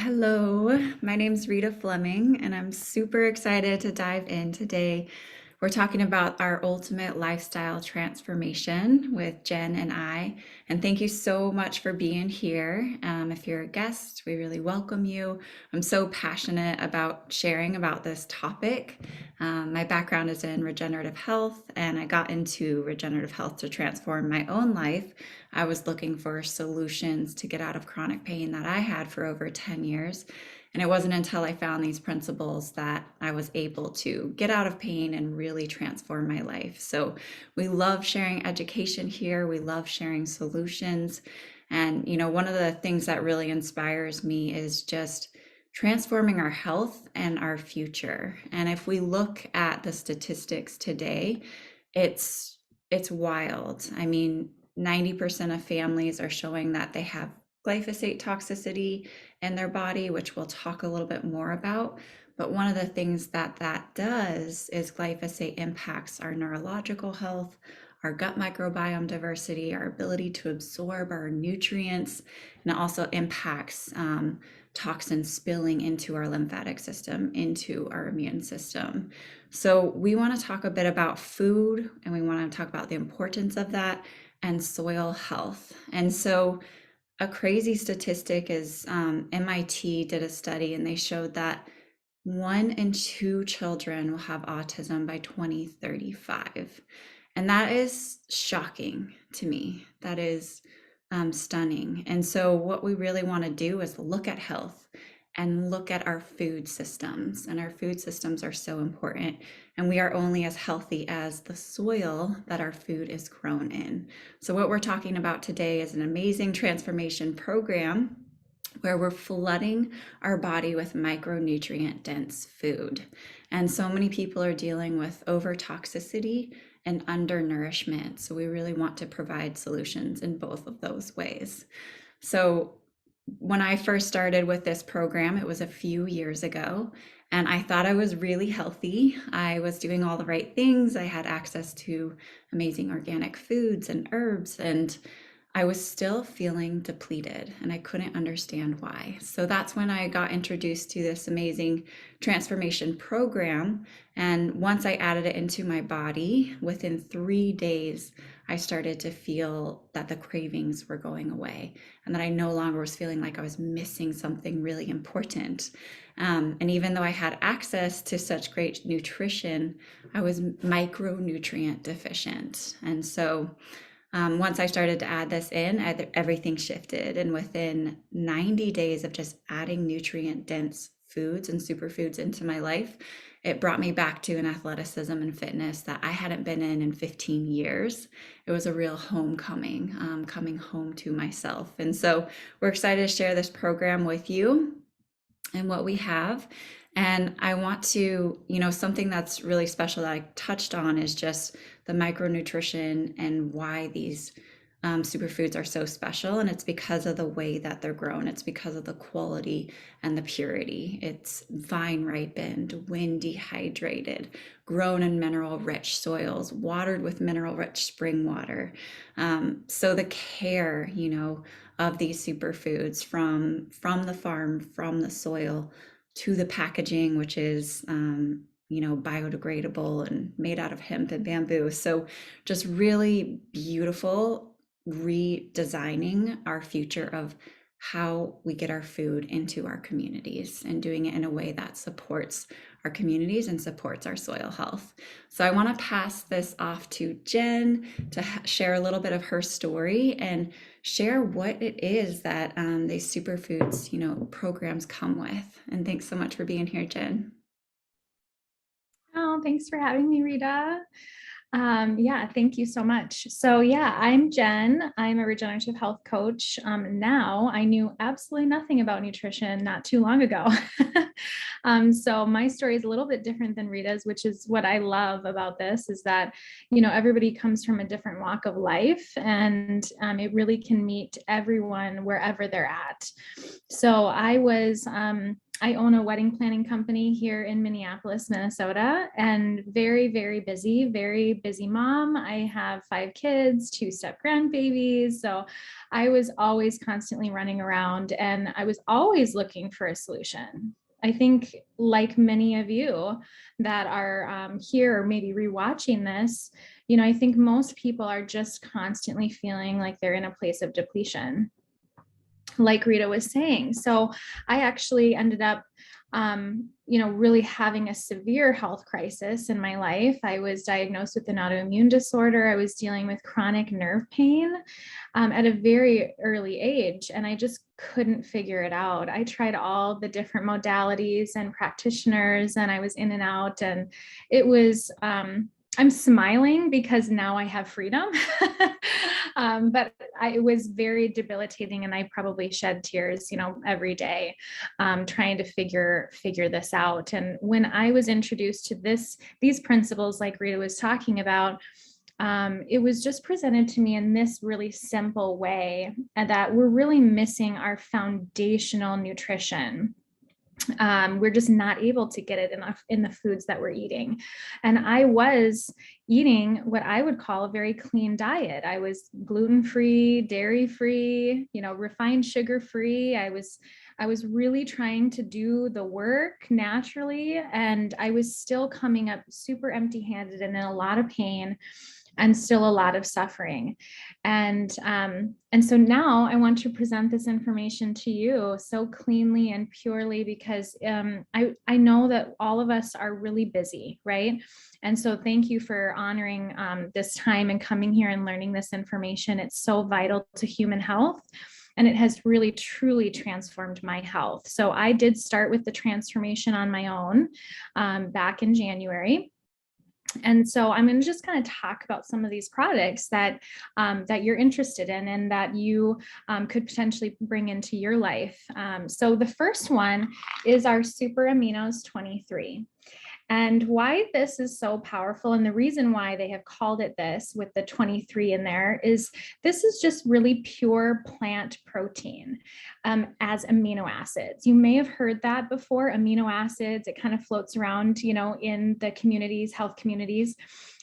Hello, my name's Rita Fleming, and I'm super excited to dive in today. We're talking about our ultimate lifestyle transformation with Jen and I. And thank you so much for being here. If you're a guest, we really welcome you. I'm so passionate about sharing about this topic. My background is in regenerative health, and I got into regenerative health to transform my own life. I was looking for solutions to get out of chronic pain that I had for over 10 years. And it wasn't until I found these principles that I was able to get out of pain and really transform my life. So we love sharing education here. We love sharing solutions. And, one of the things that really inspires me is just transforming our health and our future. And if we look at the statistics today, it's it's wild. I mean, 90% of families are showing that they have glyphosate toxicity in their body, which we'll talk a little bit more about. But one of the things that does is glyphosate impacts our neurological health, our gut microbiome diversity, our ability to absorb our nutrients, and it also impacts toxins spilling into our lymphatic system, into our immune system. So we want to talk a bit about food, and we want to talk about the importance of that and soil health. And so a crazy statistic is MIT did a study and they showed that 1 in 2 children will have autism by 2035. And that is shocking to me. That is stunning. And so, what we really want to do is look at health and look at our food systems. And our food systems are so important. And we are only as healthy as the soil that our food is grown in. So, what we're talking about today is an amazing transformation program where we're flooding our body with micronutrient dense food. And so many people are dealing with overtoxicity and undernourishment. So we really want to provide solutions in both of those ways. So when I first started with this program, it was a few years ago, and I thought I was really healthy. I was doing all the right things. I had access to amazing organic foods and herbs, and I was still feeling depleted and I couldn't understand why. So that's when I got introduced to this amazing transformation program. And once I added it into my body, within 3 days, I started to feel that the cravings were going away and that I no longer was feeling like I was missing something really important. And even though I had access to such great nutrition, I was micronutrient deficient. And so once I started to add this in, everything shifted. And within 90 days of just adding nutrient dense foods and superfoods into my life, it brought me back to an athleticism and fitness that I hadn't been in 15 years. It was a real homecoming, coming home to myself. And so we're excited to share this program with you and what we have. And I want to, something that's really special that I touched on is just the micronutrition and why these superfoods are so special. And it's because of the way that they're grown. It's because of the quality and the purity. It's vine ripened, wind dehydrated, grown in mineral rich soils, watered with mineral rich spring water. So the care, of these superfoods from the farm, from the soil, to the packaging, which is biodegradable and made out of hemp and bamboo. So just really beautiful redesigning our future of how we get our food into our communities and doing it in a way that supports our communities and supports our soil health. So I want to pass this off to Jen to share a little bit of her story and share what it is that these superfoods, programs come with. And thanks so much for being here, Jen. Oh, thanks for having me, Rita. Yeah, thank you so much. So yeah, I'm Jen. I'm a regenerative health coach. Now I knew absolutely nothing about nutrition not too long ago. So my story is a little bit different than Rita's, which is what I love about this is that, everybody comes from a different walk of life and it really can meet everyone wherever they're at. So I was I own a wedding planning company here in Minneapolis, Minnesota, and very busy mom. I have 5 kids, 2 step grandbabies. So I was always constantly running around and I was always looking for a solution. I think, like many of you that are here or maybe rewatching this, I think most people are just constantly feeling like they're in a place of depletion, like Rita was saying. So I actually ended up, really having a severe health crisis in my life. I was diagnosed with an autoimmune disorder. I was dealing with chronic nerve pain at a very early age, and I just couldn't figure it out. I tried all the different modalities and practitioners, and I was in and out, and it was, I'm smiling because now I have freedom. But it was very debilitating, and I probably shed tears, every day, trying to figure this out. And when I was introduced to these principles, like Rita was talking about, it was just presented to me in this really simple way, and that we're really missing our foundational nutrition. We're just not able to get it enough in the foods that we're eating. And I was eating what I would call a very clean diet. I was gluten-free, dairy-free, refined sugar-free. I was really trying to do the work naturally, and I was still coming up super empty-handed and in a lot of pain and still a lot of suffering. And so now I want to present this information to you so cleanly and purely because I know that all of us are really busy, right? And so thank you for honoring this time and coming here and learning this information. It's so vital to human health. And it has really, truly transformed my health. So I did start with the transformation on my own back in January. And so I'm going to just kind of talk about some of these products that you're interested in and that you could potentially bring into your life. So the first one is our Super Aminos 23. And why this is so powerful, and the reason why they have called it this with the 23 in there, is this is just really pure plant protein as amino acids. You may have heard that before, amino acids. It kind of floats around, in the communities, health communities.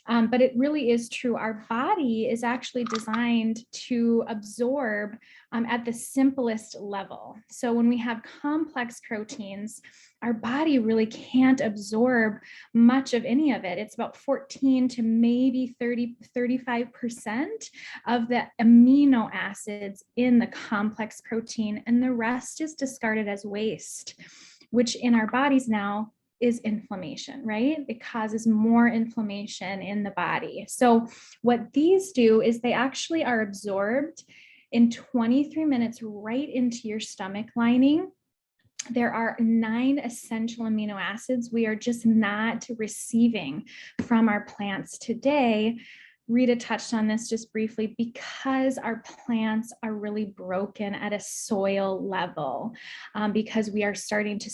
But it really is true. Our body is actually designed to absorb at the simplest level. So when we have complex proteins, our body really can't absorb much of any of it. It's about 14 to maybe 35% of the amino acids in the complex protein, and the rest is discarded as waste, which in our bodies now is inflammation, right? It causes more inflammation in the body. So what these do is they actually are absorbed in 23 minutes right into your stomach lining. There are 9 essential amino acids we are just not receiving from our plants today. Rita touched on this just briefly, because our plants are really broken at a soil level, because we are starting to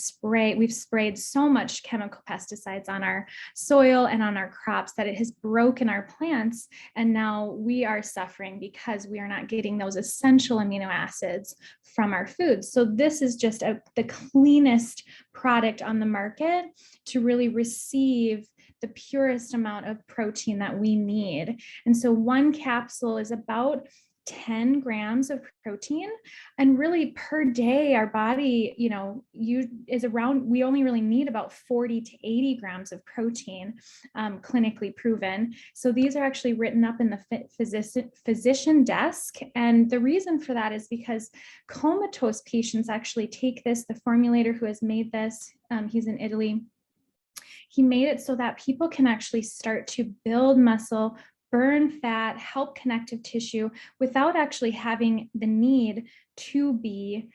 we've sprayed so much chemical pesticides on our soil and on our crops that it has broken our plants. And now we are suffering because we are not getting those essential amino acids from our foods. So this is just the cleanest product on the market to really receive the purest amount of protein that we need. And so one capsule is about 10 grams of protein. And really per day, our body, we only really need about 40 to 80 grams of protein, clinically proven. So these are actually written up in the physician desk. And the reason for that is because comatose patients actually take this. The formulator who has made this, he's in Italy. He made it so that people can actually start to build muscle, burn fat, help connective tissue without actually having the need to be,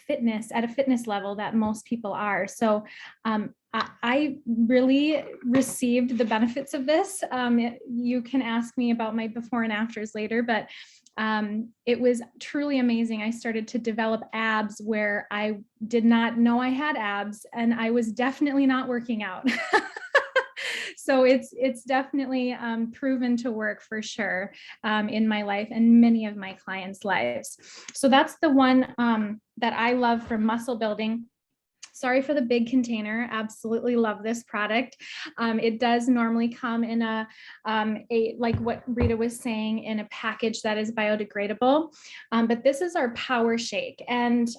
fitness at a fitness level that most people are. So I really received the benefits of this. You can ask me about my before and afters later, but it was truly amazing. I started to develop abs where I did not know I had abs, and I was definitely not working out. So it's definitely proven to work for sure in my life and many of my clients' lives. So that's the one that I love for muscle building. Sorry for the big container. Absolutely love this product. It does normally come in like what Rita was saying, in a package that is biodegradable. But this is our power shake, and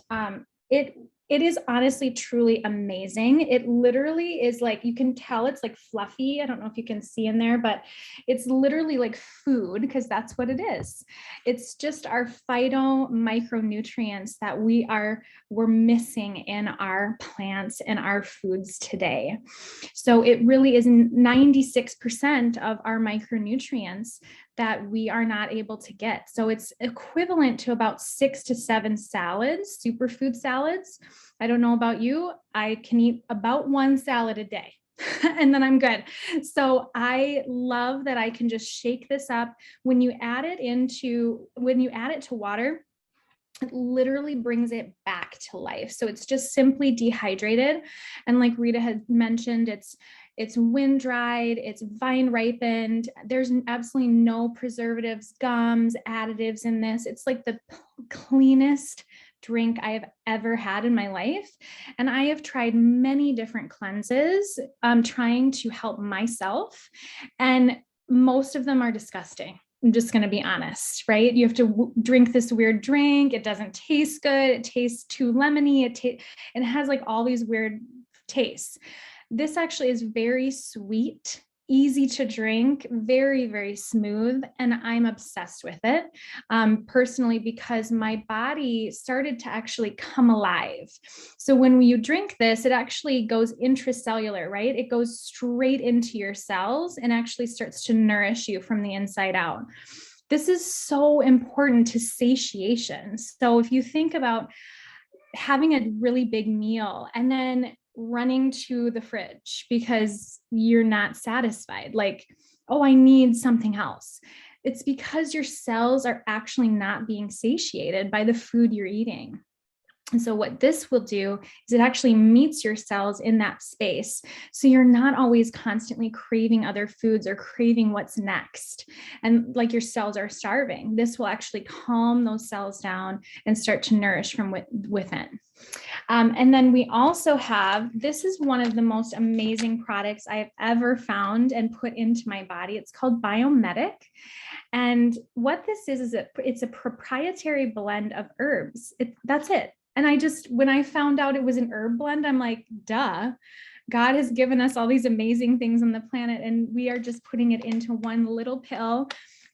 it is honestly truly amazing. It literally is like, you can tell it's like fluffy. I don't know if you can see in there, but it's literally like food, because that's what it is. It's just our phyto micronutrients that we're missing in our plants and our foods today. So it really is 96% of our micronutrients that we are not able to get. So it's equivalent to about 6 to 7 salads, superfood salads. I don't know about you, I can eat about 1 salad a day. And then I'm good. So I love that I can just shake this up. When you add it to water, it literally brings it back to life. So it's just simply dehydrated. And like Rita had mentioned, it's wind dried, it's vine ripened. There's absolutely no preservatives, gums, additives in this. It's like the cleanest drink I have ever had in my life. And I have tried many different cleanses, trying to help myself. And most of them are disgusting. I'm just going to be honest, right? You have to drink this weird drink. It doesn't taste good. It tastes too lemony. It has like all these weird tastes. This actually is very sweet, easy to drink, very, very smooth. And I'm obsessed with it personally, because my body started to actually come alive. So when you drink this, it actually goes intracellular, right? It goes straight into your cells and actually starts to nourish you from the inside out. This is so important to satiation. So if you think about having a really big meal and then running to the fridge because you're not satisfied, like, oh, I need something else. It's because your cells are actually not being satiated by the food you're eating. And so what this will do is it actually meets your cells in that space. So you're not always constantly craving other foods or craving what's next. And like your cells are starving. This will actually calm those cells down and start to nourish from within. And then we also have, this is one of the most amazing products I've ever found and put into my body. It's called Biomedic. And what this is it's a proprietary blend of herbs. That's it. And when I found out it was an herb blend, I'm like, duh, God has given us all these amazing things on the planet, and we are just putting it into one little pill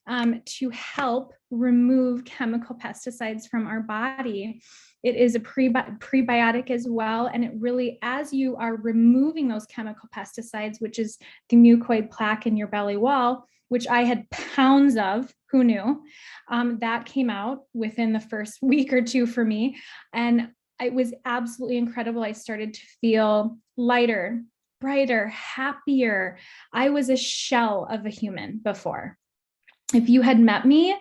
to help remove chemical pesticides from our body. It is a prebiotic as well. And it really, as you are removing those chemical pesticides, which is the mucoid plaque in your belly wall, which I had pounds of, who knew? That came out within the first week or two for me. And it was absolutely incredible. I started to feel lighter, brighter, happier. I was a shell of a human before. If you had met me,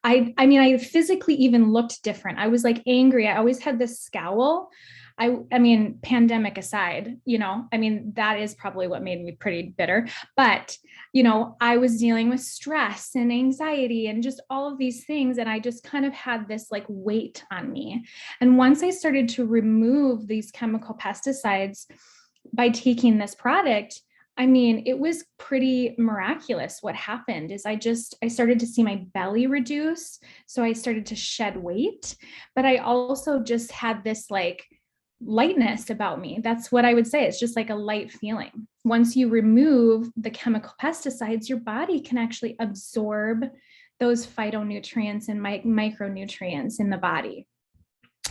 I mean, I physically even looked different. I was like angry. I always had this scowl. I mean, pandemic aside, I mean, that is probably what made me pretty bitter, but, I was dealing with stress and anxiety and just all of these things. And I just kind of had this like weight on me. And once I started to remove these chemical pesticides by taking this product, I mean, it was pretty miraculous. What happened is I started to see my belly reduce. So I started to shed weight, but I also just had this like lightness about me. That's what I would say. It's just like a light feeling. Once you remove the chemical pesticides, your body can actually absorb those phytonutrients and micronutrients in the body.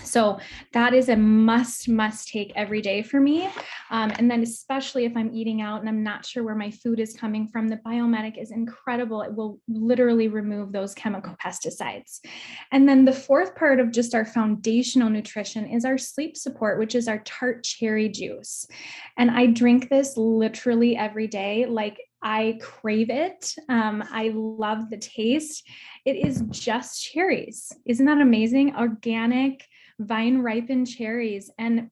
So that is a must take every day for me. And then especially if I'm eating out and I'm not sure where my food is coming from, the Biomedic is incredible. It will literally remove those chemical pesticides. And then the fourth part of just our foundational nutrition is our sleep support, which is our tart cherry juice. And I drink this literally every day. Like, I crave it. I love the taste. It is just cherries. Isn't that amazing? Organic, vine ripened cherries. And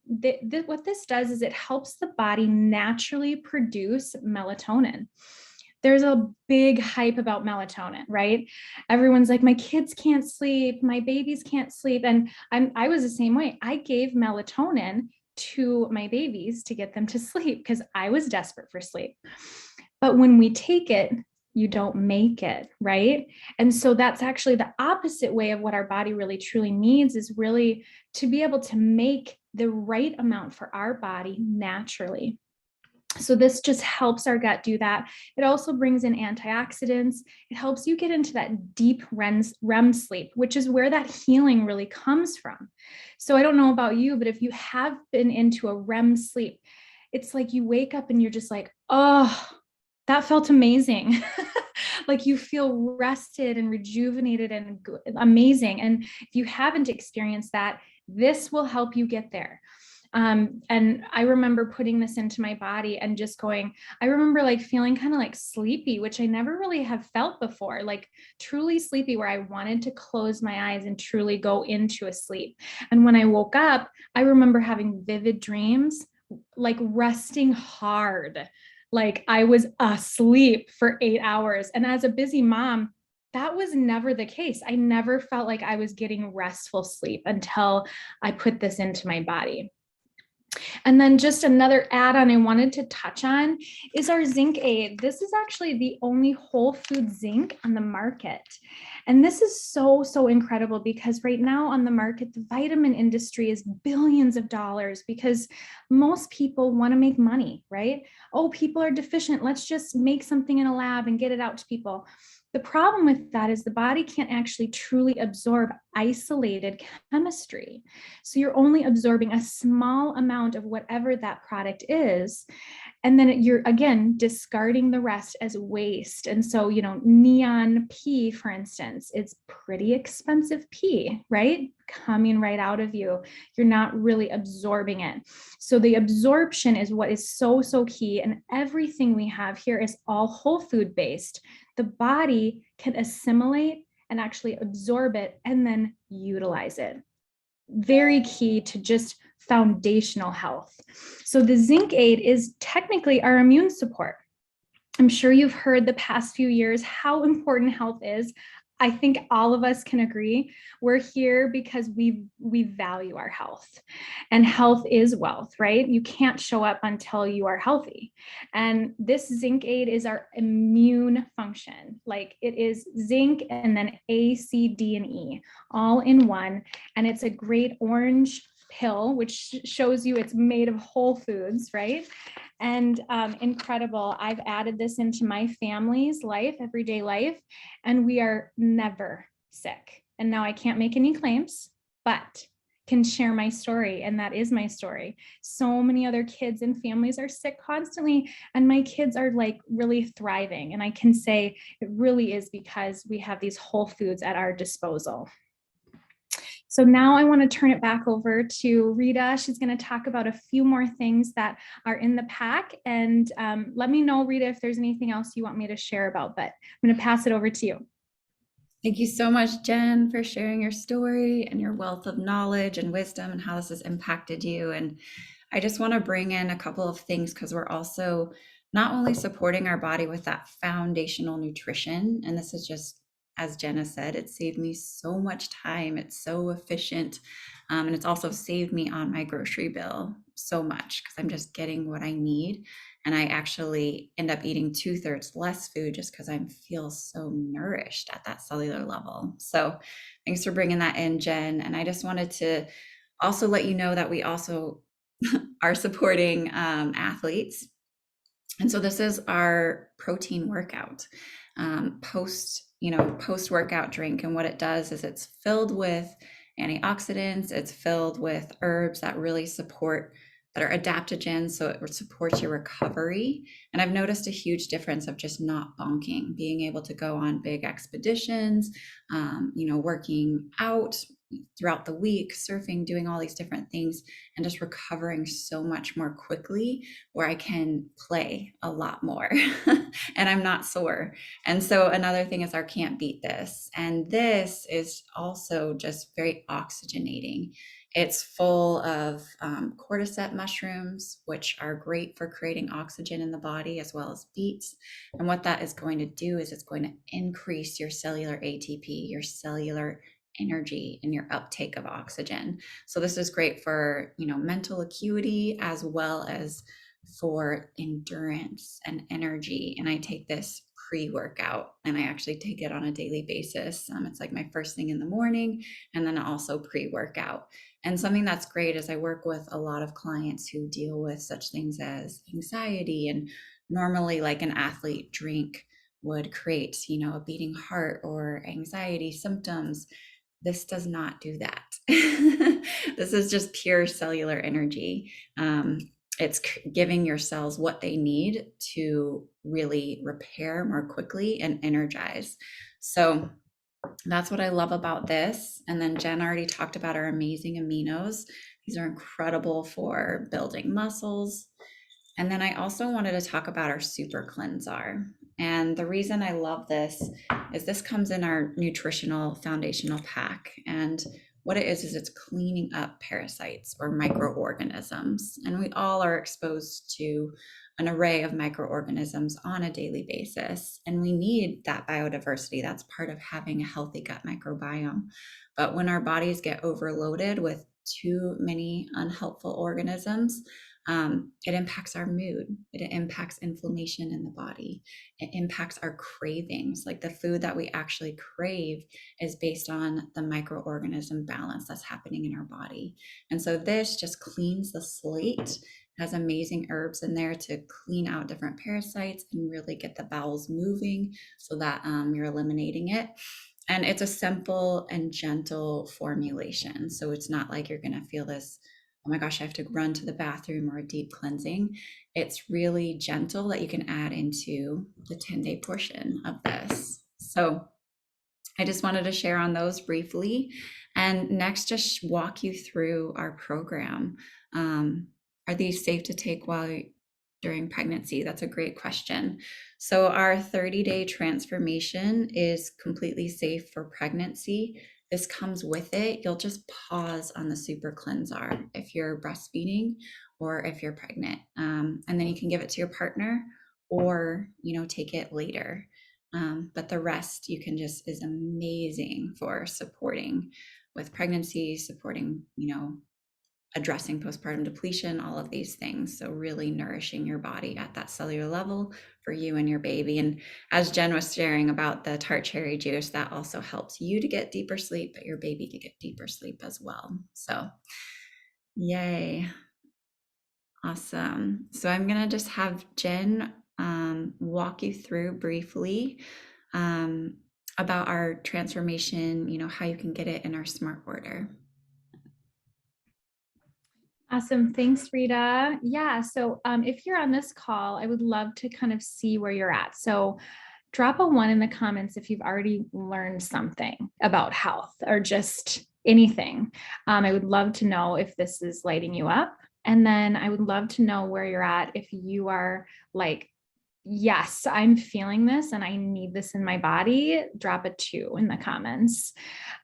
what this does is it helps the body naturally produce melatonin. There's a big hype about melatonin, right? Everyone's like, my kids can't sleep, my babies can't sleep. And I was the same way. I gave melatonin to my babies to get them to sleep because I was desperate for sleep. But when we take it, you don't make it, right? And so that's actually the opposite way of what our body really truly needs, is really to be able to make the right amount for our body naturally. So this just helps our gut do that. It also brings in antioxidants. It helps you get into that deep REM sleep, which is where that healing really comes from. So I don't know about you, but if you have been into a REM sleep, it's like you wake up and you're just like, oh, that felt amazing. Like you feel rested and rejuvenated and amazing. And if you haven't experienced that, this will help you get there. And I remember putting this into my body and just going, I remember like feeling kind of like sleepy, which I never really have felt before, like truly sleepy, where I wanted to close my eyes and truly go into a sleep. And when I woke up, I remember having vivid dreams, like resting hard, like I was asleep for 8 hours. And as a busy mom, that was never the case. I never felt like I was getting restful sleep until I put this into my body. And then just another add-on I wanted to touch on is our Zinc Aid. This is actually the only whole food zinc on the market. And this is so, so incredible because right now on the market, the vitamin industry is billions of dollars because most people want to make money, right? Oh, people are deficient. Let's just make something in a lab and get it out to people. The problem with that is the body can't actually truly absorb isolated chemistry. So you're only absorbing a small amount of whatever that product is. And then you're, again, discarding the rest as waste. And so, neon pea, for instance, it's pretty expensive pea, right? Coming right out of you. You're not really absorbing it. So the absorption is what is so, so key. And everything we have here is all whole food based. The body can assimilate and actually absorb it and then utilize it. Very key to just foundational health. So the Zinc Aid is technically our immune support. I'm sure you've heard the past few years how important health is. I think all of us can agree. We're here because we value our health, and health is wealth, right? You can't show up until you are healthy. And this Zinc Aid is our immune function. Like it is zinc and then A, C, D, and E all in one. And it's a great orange pill, which shows you it's made of whole foods, right? And incredible. I've added this into my family's life, everyday life, and we are never sick. And now I can't make any claims, but can share my story. And that is my story. So many other kids and families are sick constantly, and my kids are like really thriving. And I can say it really is because we have these whole foods at our disposal. So now I want to turn it back over to Rita. She's going to talk about a few more things that are in the pack. And let me know, Rita, if there's anything else you want me to share about, but I'm going to pass it over to you. Thank you so much, Jen, for sharing your story and your wealth of knowledge and wisdom and how this has impacted you. And I just want to bring in a couple of things because we're also not only supporting our body with that foundational nutrition, and this is just, as Jenna said, it saved me so much time. It's so efficient. And it's also saved me on my grocery bill so much because I'm just getting what I need. And I actually end up eating 2/3 less food just because I feel so nourished at that cellular level. So thanks for bringing that in, Jen. And I just wanted to also let you know that we also are supporting athletes. And so this is our protein workout, post workout drink. And what it does is it's filled with antioxidants. It's filled with herbs that really support, that are adaptogens. So it supports your recovery. And I've noticed a huge difference of just not bonking, being able to go on big expeditions, working out throughout the week, surfing, doing all these different things, and just recovering so much more quickly where I can play a lot more and I'm not sore. And so another thing is our Can't Beat This. And this is also just very oxygenating. It's full of cordyceps mushrooms, which are great for creating oxygen in the body, as well as beets. And what that is going to do is it's going to increase your cellular ATP, your cellular energy and your uptake of oxygen. So this is great for, mental acuity as well as for endurance and energy. And I take this pre-workout, and I actually take it on a daily basis. It's like my first thing in the morning, and then also pre-workout. And something that's great is I work with a lot of clients who deal with such things as anxiety, and normally like an athlete drink would create, a beating heart or anxiety symptoms. This does not do that. This is just pure cellular energy. It's giving your cells what they need to really repair more quickly and energize. So that's what I love about this. And then Jen already talked about our amazing aminos. These are incredible for building muscles. And then I also wanted to talk about our super cleanser. And the reason I love this is this comes in our nutritional foundational pack. And what it is it's cleaning up parasites or microorganisms. And we all are exposed to an array of microorganisms on a daily basis. And we need that biodiversity. That's part of having a healthy gut microbiome. But when our bodies get overloaded with too many unhelpful organisms, it impacts our mood. It impacts inflammation in the body. It impacts our cravings. Like the food that we actually crave is based on the microorganism balance that's happening in our body. And so this just cleans the slate. It has amazing herbs in there to clean out different parasites and really get the bowels moving so that you're eliminating it. And it's a simple and gentle formulation. So it's not like you're going to feel this, oh my gosh, I have to run to the bathroom, or a deep cleansing. It's really gentle that you can add into the 10-day portion of this. So I just wanted to share on those briefly. And next, just walk you through our program. Are these safe to take during pregnancy? That's a great question. So our 30-day transformation is completely safe for pregnancy. This comes with it. You'll just pause on the super cleanser if you're breastfeeding or if you're pregnant. And then you can give it to your partner, or, take it later. But the rest you can just is amazing for supporting with pregnancy, supporting, addressing postpartum depletion, all of these things. So really nourishing your body at that cellular level for you and your baby. And as Jen was sharing about the tart cherry juice, that also helps you to get deeper sleep, but your baby to get deeper sleep as well. So yay. Awesome. So I'm going to just have Jen walk you through briefly about our transformation, how you can get it in our smart order. Awesome. Thanks, Rita. Yeah. So if you're on this call, I would love to kind of see where you're at. So drop a 1 in the comments if you've already learned something about health or just anything. I would love to know if this is lighting you up. And then I would love to know where you're at if you are like, yes, I'm feeling this and I need this in my body. Drop a 2 in the comments.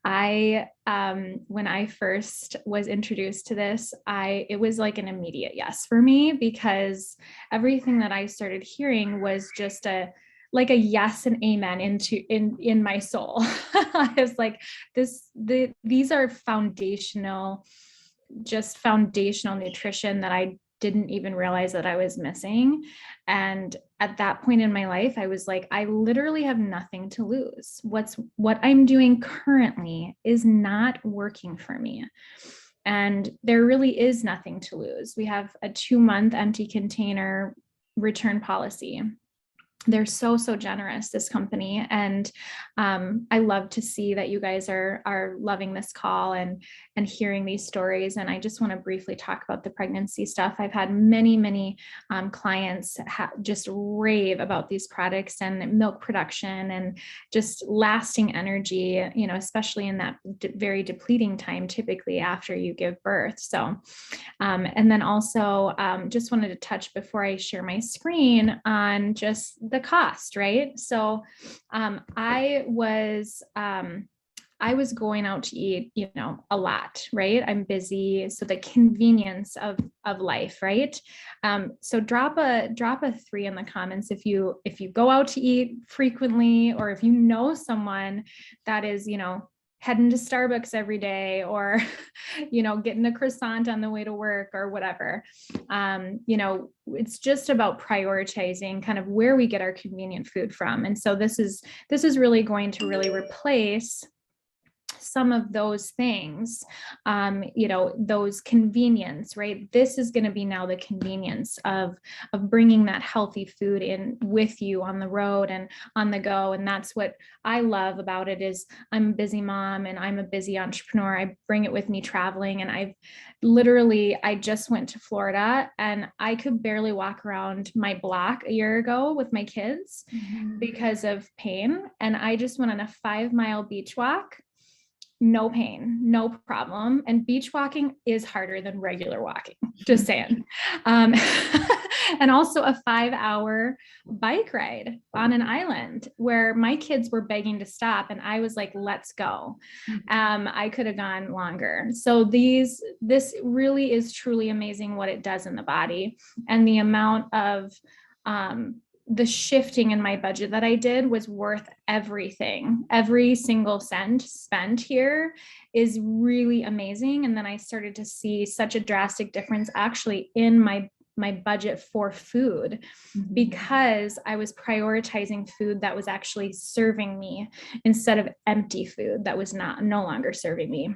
When I first was introduced to this, it was like an immediate yes for me, because everything that I started hearing was just like a yes and amen in my soul. I was like, these are foundational nutrition that I didn't even realize that I was missing. And at that point in my life, I was like, I literally have nothing to lose. What I'm doing currently is not working for me. And there really is nothing to lose. We have a 2-month empty container return policy. They're so generous, this company. And I love to see that you guys are loving this call and hearing these stories. And I just want to briefly talk about the pregnancy stuff. I've had many clients just rave about these products and milk production and just lasting energy, especially in that very depleting time, typically after you give birth. So, and then also just wanted to touch before I share my screen on just the cost, right? So I was going out to eat, a lot, right? I'm busy. So the convenience of life, right? So drop a 3 in the comments if you go out to eat frequently, or if you know someone that is, heading to Starbucks every day, or, getting a croissant on the way to work or whatever. It's just about prioritizing kind of where we get our convenient food from. And so this is really going to really replace some of those things, those convenience, right? This is going to be now the convenience of bringing that healthy food in with you on the road and on the go. And that's what I love about it is I'm a busy mom and I'm a busy entrepreneur. I bring it with me traveling, and I just went to Florida and I could barely walk around my block a year ago with my kids because of pain. And I just went on a 5-mile beach walk. No pain, no problem. And beach walking is harder than regular walking, just saying. And also a 5-hour bike ride on an island where my kids were begging to stop. And I was like, let's go. I could have gone longer. So this really is truly amazing what it does in the body, and the amount of, the shifting in my budget that I did was worth everything. Every single cent spent here is really amazing. And then I started to see such a drastic difference actually in my budget for food, because I was prioritizing food that was actually serving me instead of empty food that was no longer serving me.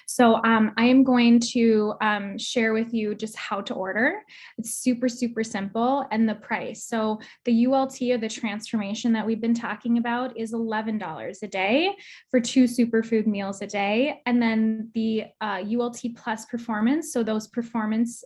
So I am going to share with you just how to order. It's super, super simple, and the price. So the ULT, or the transformation that we've been talking about, is $11 a day for 2 superfood meals a day. And then the ULT Plus Performance, so those performance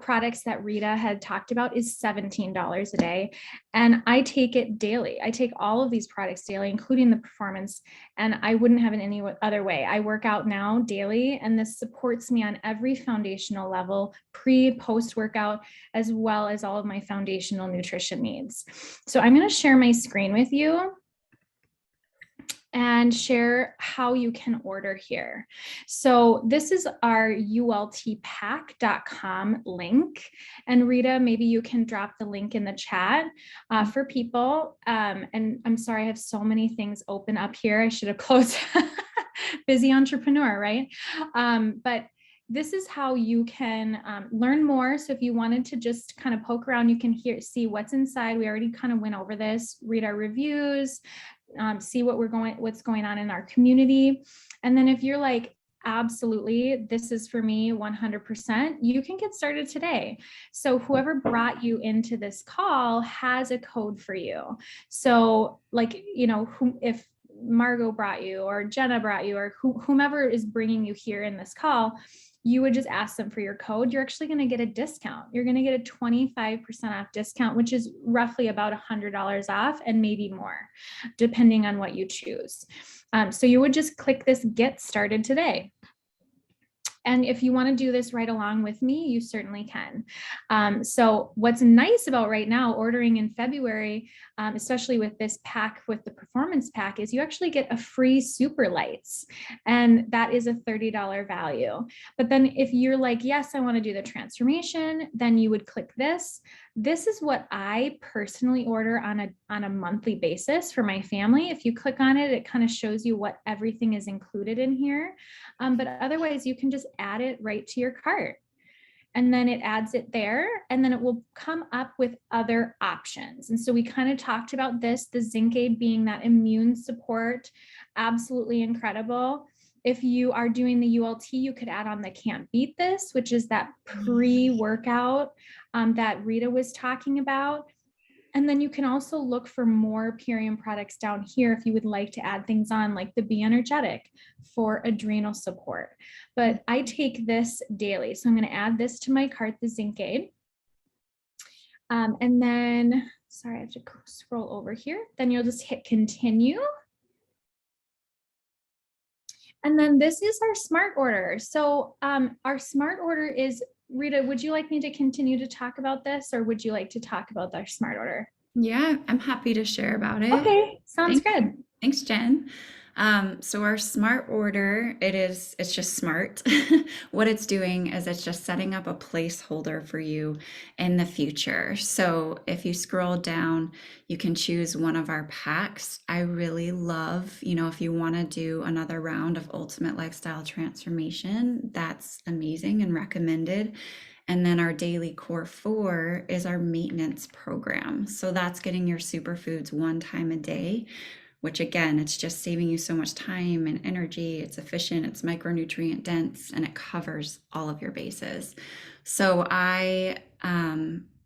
products that Rita had talked about, is $17 a day. And I take it daily. I take all of these products daily, including the performance, and I wouldn't have it any other way. I work out now daily, and this supports me on every foundational level, post workout, as well as all of my foundational nutrition needs. So I'm going to share my screen with you and share how you can order here. So this is our ultpack.com link. And Rita, maybe you can drop the link in the chat for people. And I'm sorry, I have so many things open up here. I should have closed. Busy entrepreneur, right? But this is how you can learn more. So if you wanted to just kind of poke around, you can see what's inside. We already kind of went over this, read our reviews, see what's going on in our community. And then if you're like, absolutely, this is for me 100%, you can get started today. So whoever brought you into this call has a code for you. So like, if Margot brought you, or Jenna brought you, or whomever is bringing you here in this call, you would just ask them for your code. You're actually going to get a discount. You're going to get a 25% off discount, which is roughly about $100 off, and maybe more, depending on what you choose. So you would just click this Get Started Today. And if you want to do this right along with me, you certainly can. So what's nice about right now ordering in February, especially with this pack, with the performance pack, is you actually get a free super lights, and that is a $30 value. But then if you're like, yes, I want to do the transformation, then you would click this. This is what I personally order on a monthly basis for my family. If you click on it, it kind of shows you what everything is included in here. But otherwise, you can just add it right to your cart. And then it adds it there, and then it will come up with other options. And so we kind of talked about this, the Zinc Aid being that immune support, absolutely incredible. If you are doing the ULT, you could add on the Can't Beat This, which is that pre-workout that Rita was talking about. And then you can also look for more Purium products down here if you would like to add things on, like the Be Energetic for adrenal support. But I take this daily. So I'm going to add this to my cart, the Zinc Aid. And then, sorry, I have to scroll over here. Then you'll just hit continue. And then this is our smart order. So our smart order is, Rita, would you like me to continue to talk about this, or would you like to talk about our smart order? Yeah, I'm happy to share about it. Okay, sounds good. Thanks, Jen. So our smart order, it's just smart. What it's doing is it's just setting up a placeholder for you in the future. So if you scroll down, you can choose one of our packs. I really love, if you want to do another round of Ultimate Lifestyle Transformation, that's amazing and recommended. And then our daily core four is our maintenance program. So that's getting your superfoods one time a day, which again, it's just saving you so much time and energy. It's efficient, it's micronutrient dense, and it covers all of your bases. So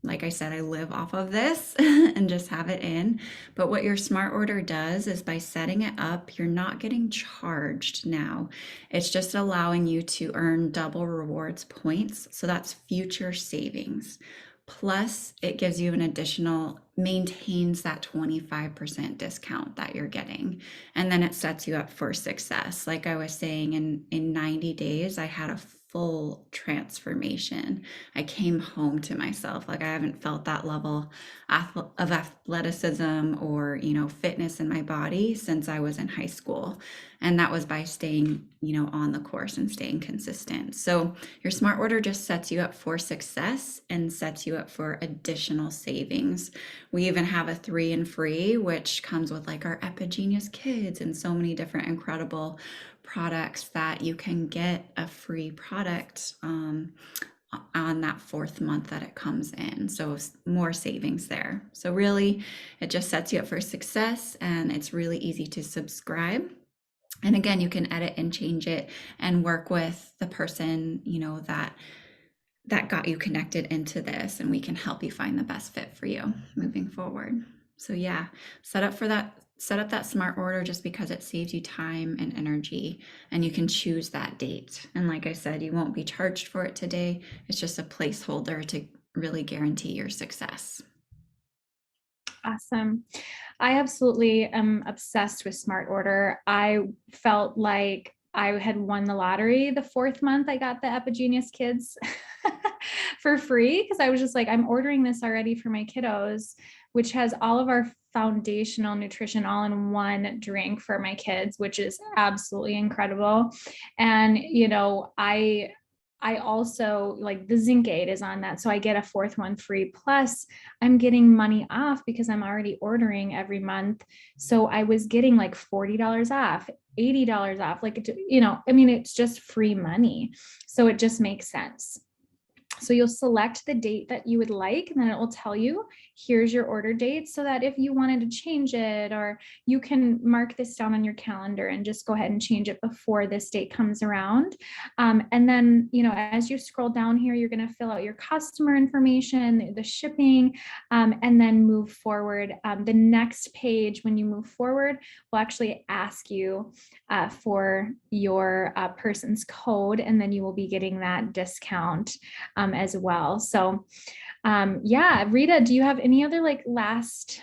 like I said, I live off of this and just have it in. But what your smart order does is by setting it up, you're not getting charged now. It's just allowing you to earn double rewards points. So that's future savings. Plus, it gives you an additional, maintains that 25% discount that you're getting. And then it sets you up for success. Like I was saying, in 90 days, I had a full transformation. I came home to myself. Like I haven't felt that level of athleticism or, fitness in my body since I was in high school. And that was by staying, on the course and staying consistent. So your smart order just sets you up for success and sets you up for additional savings. We even have a 3 and free, which comes with like our Epigenius kids and so many different incredible products that you can get a free product on that fourth month that it comes in. So more savings there. So really, it just sets you up for success and it's really easy to subscribe. And again, you can edit and change it and work with the person, that got you connected into this, and we can help you find the best fit for you moving forward. So yeah, set up that smart order just because it saves you time and energy, and you can choose that date. And like I said, you won't be charged for it today. It's just a placeholder to really guarantee your success. Awesome. I absolutely am obsessed with Smart Order. I felt like I had won the lottery the fourth month I got the Epigenius kids for free, because I was just like, I'm ordering this already for my kiddos, which has all of our foundational nutrition all in one drink for my kids, which is absolutely incredible. And I also like the Zinc Aid is on that. So I get a fourth one free. Plus, I'm getting money off because I'm already ordering every month. So I was getting like $40 off, $80 off. Like, I mean, it's just free money. So it just makes sense. So you'll select the date that you would like, and then it will tell you, here's your order date, so that if you wanted to change it, or you can mark this down on your calendar and just go ahead and change it before this date comes around. And then, as you scroll down here, you're going to fill out your customer information, the shipping, and then move forward. The next page, when you move forward, will actually ask you for your person's code, and then you will be getting that discount as well. So yeah, Rita, do you have any other like last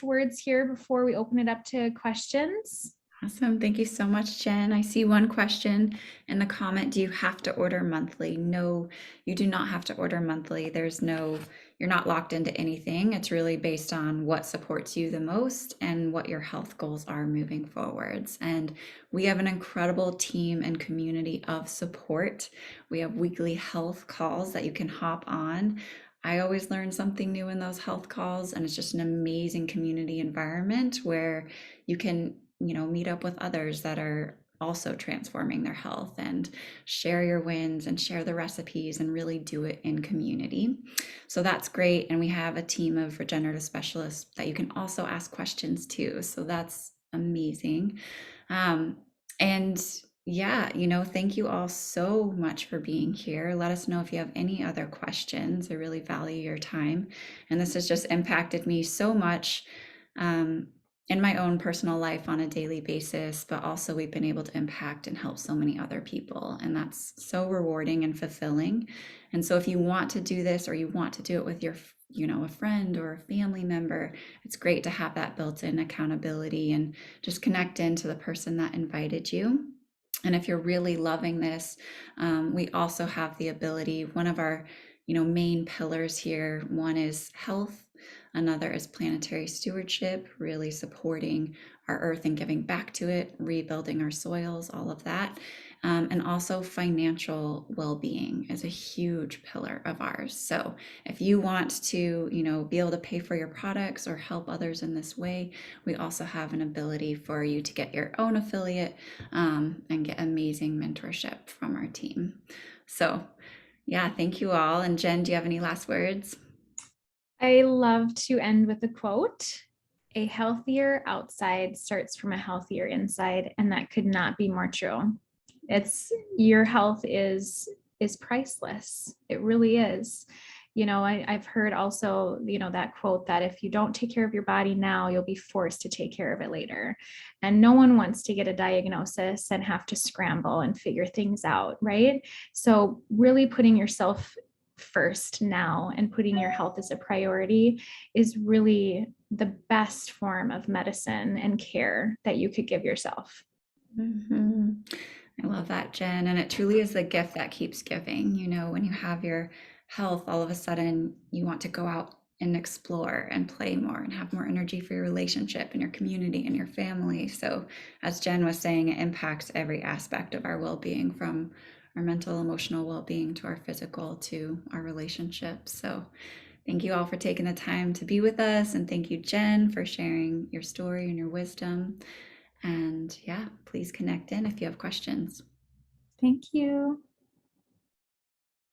words here before we open it up to questions? Awesome. Thank you so much, Jen. I see one question in the comment. Do you have to order monthly? No, you do not have to order monthly. You're not locked into anything. It's really based on what supports you the most and what your health goals are moving forwards. And we have an incredible team and community of support. We have weekly health calls that you can hop on. I always learn something new in those health calls, and it's just an amazing community environment where you can meet up with others that are also transforming their health and share your wins and share the recipes and really do it in community. So that's great. And we have a team of regenerative specialists that you can also ask questions to. So that's amazing. And yeah, thank you all so much for being here. Let us know if you have any other questions. I really value your time. And this has just impacted me so much. In my own personal life on a daily basis, but also we've been able to impact and help so many other people. And that's so rewarding and fulfilling. And so if you want to do this or you want to do it with your, a friend or a family member, it's great to have that built-in accountability and just connect into the person that invited you. And if you're really loving this, we also have the ability, one of our, main pillars here, one is health, Another is planetary stewardship, really supporting our earth and giving back to it, rebuilding our soils, all of that. And also financial well-being is a huge pillar of ours. So if you want to, be able to pay for your products or help others in this way, we also have an ability for you to get your own affiliate and get amazing mentorship from our team. So yeah, thank you all. And Jen, do you have any last words? I love to end with a quote. A healthier outside starts from a healthier inside, and that could not be more true. It's your health is priceless. It really is. I've heard also, that quote that if you don't take care of your body now, you'll be forced to take care of it later. And no one wants to get a diagnosis and have to scramble and figure things out, right? So really putting yourself first now and putting your health as a priority is really the best form of medicine and care that you could give yourself. Hmm. I love that, Jen. And it truly is the gift that keeps giving. When you have your health, all of a sudden you want to go out and explore and play more and have more energy for your relationship and your community and your family. So, as Jen was saying, it impacts every aspect of our well being, from our mental, emotional well being to our physical to our relationships. So, thank you all for taking the time to be with us. And thank you, Jen, for sharing your story and your wisdom. And yeah, please connect in if you have questions. Thank you.